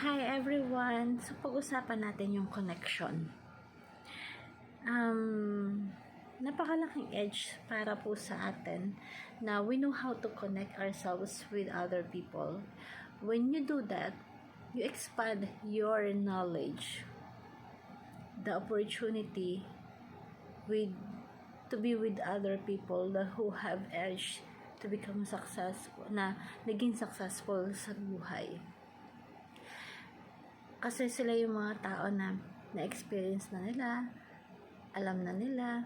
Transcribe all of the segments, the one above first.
Hi everyone! So pag-usapan natin yung connection. Napakalaking edge para po sa atin na we know how to connect ourselves with other people. When you do that, you expand your knowledge, the opportunity to be with other people who have edge to become successful, na naging successful sa buhay. Kasi sila yung mga tao na na-experience na nila, alam na nila,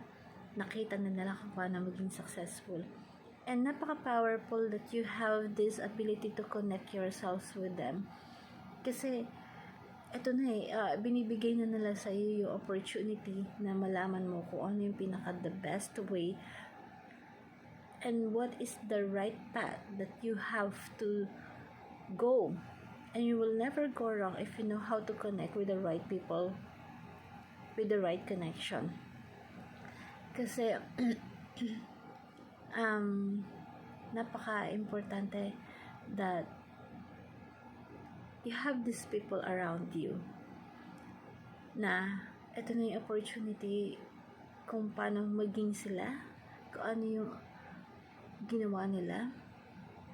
nakita na nila kung paano maging successful. And napaka-powerful that you have this ability to connect yourselves with them. Kasi, eto na binibigay na nila sa iyo yung opportunity na malaman mo kung ano yung the best way and what is the right path that you have to go. And you will never go wrong if you know how to connect with the right people, with the right connection. Kasi, napaka-importante that you have these people around you na ito na yung opportunity kung paano maging sila, kung ano yung ginawa nila,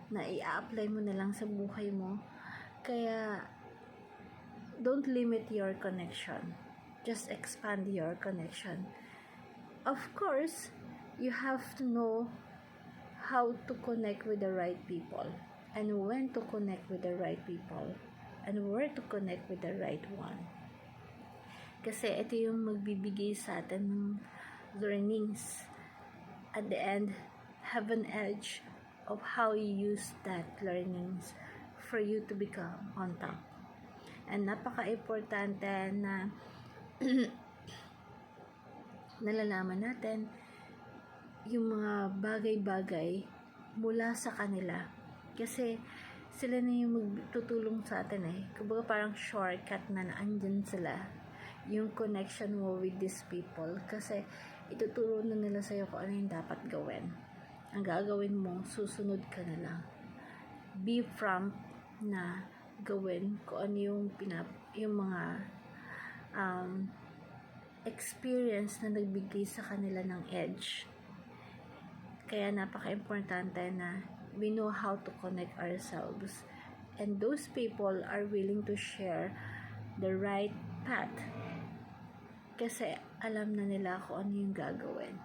na i-apply mo na lang sa buhay mo. Kaya, don't limit your connection. Just expand your connection. Of course, you have to know how to connect with the right people and when to connect with the right people and where to connect with the right one. Kasi ito yung magbibigay sa atin ng learnings. At the end, have an edge of how you use that learnings for you to become on top. And napaka-importante na nalalaman natin yung mga bagay-bagay mula sa kanila. Kasi sila na yung magtutulong sa atin Kumbaga parang shortcut na andyan sila. Yung connection mo with these people. Kasi ituturo na nila sa'yo kung ano yung dapat gawin. Ang gagawin mo, susunod ka na lang. Be prompt na gawin kung ano yung mga experience na nagbigay sa kanila ng edge. Kaya napaka-importante na we know how to connect ourselves, and those people are willing to share the right path kasi alam na nila kung ano yung gagawin,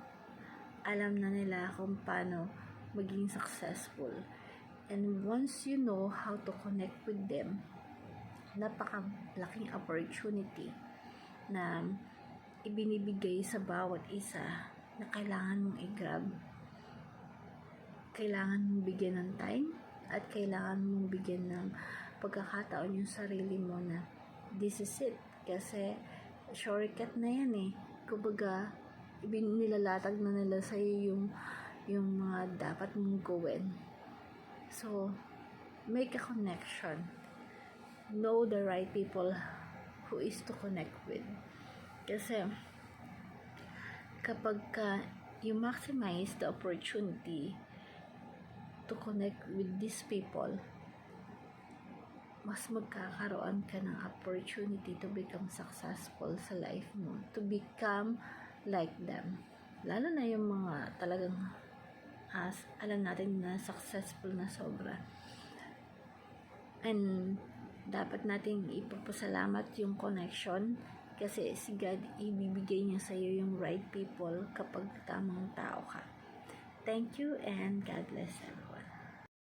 alam na nila kung paano maging successful. And once you know how to connect with them, napakalaking opportunity na ibinibigay sa bawat isa na kailangan mong i-grab. Kailangan mong bigyan ng time at kailangan mong bigyan ng pagkakataon yung sarili mo na this is it. Kasi shortcut na yan Kumbaga, nilalatag na nila sa'yo yung mga dapat mong gawin. So, make a connection. Know the right people who is to connect with. Kasi, kapag you maximize the opportunity to connect with these people, mas magkakaroon ka ng opportunity to become successful sa life mo. To become like them. Lalo na yung mga talagang alam natin na successful na sobra. And dapat nating ipagpasalamat yung connection kasi si God ibibigay niya sa iyo yung right people kapag tamang tao ka. Thank you and God bless everyone.